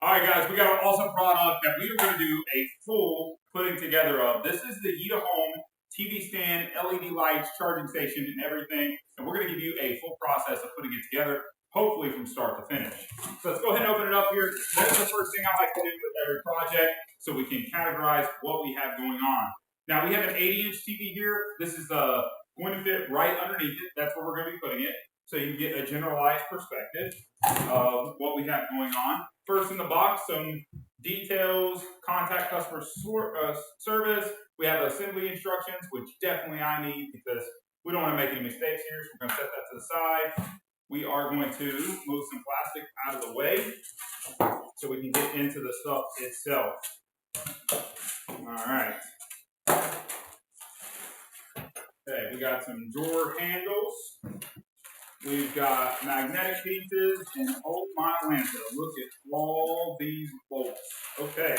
All right, guys, we got an awesome product that we are going to do a full putting together of. This is the YITAHOME TV Stand, LED lights, charging station, and everything. And we're going to give you a full process of putting it together, hopefully from start to finish. So let's go ahead and open it up here. That is the first thing I like to do with every project, so we can categorize what we have going on. Now, we have an 80-inch TV here. This is going to fit right underneath it. That's where we're going to be putting it, so you can get a generalized perspective of what we have going on. First in the box, some details, contact customer service. We have assembly instructions, which definitely I need because we don't want to make any mistakes here, so we're going to set that to the side. We are going to move some plastic out of the way so we can get into the stuff itself. All right. Okay, we got some drawer handles. We've got magnetic pieces, and oh my Lanta, look at all these bolts. Okay.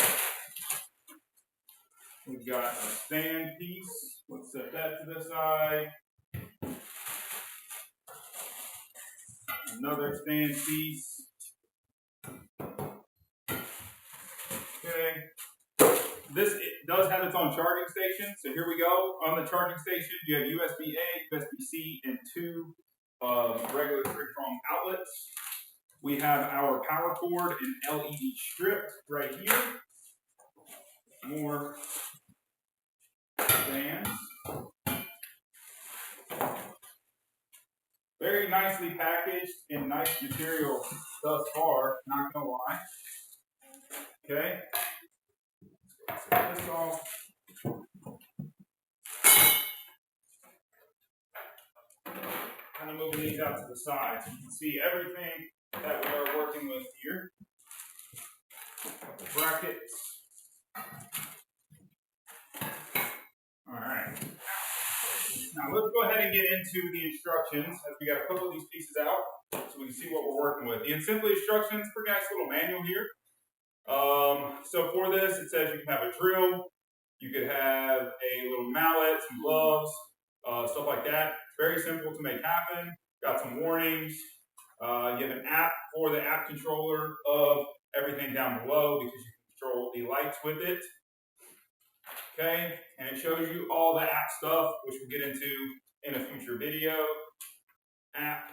We've got a stand piece. Let's set that to the side. Another stand piece. Okay. This does have its own charging station. So here we go. On the charging station, you have USB-A, USB-C, and two regular 3-prong outlets. We have our power cord and LED strip right here. More stands. Very nicely packaged in nice material thus far, not gonna lie. Okay. Let's get this off. Kind of moving these out to the side so you can see everything that we are working with here. Couple brackets. All right. Now let's go ahead and get into the instructions, as we got a couple of these pieces out so we can see what we're working with. The assembly instructions, pretty nice little manual here. So for this, it says you can have a drill, you could have a little mallet, some gloves, stuff like that. Very simple to make happen. Got some warnings. You have an app for the app controller of everything down below because you can control the lights with it. Okay, and it shows you all the app stuff, which we'll get into in a future video. App.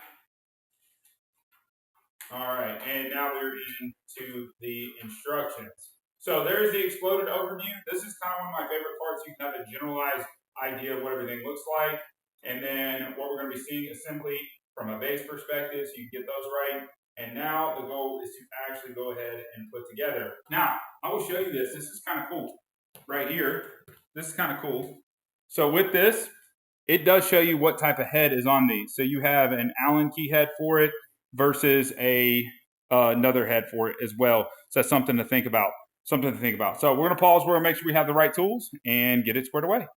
All right, and now we're into the instructions. So there's the exploded overview. This is kind of one of my favorite parts. You can have a generalized idea of what everything looks like. And then what we're going to be seeing assembly from a base perspective, so you can get those right. And now the goal is to actually go ahead and put together. Now, I will show you this. This is kind of cool. Right here, this is kind of cool. So with this, it does show you what type of head is on these. So you have an Allen key head for it versus another head for it as well. So that's something to think about. So we're going to pause. We're going to make sure we have the right tools and get it squared away.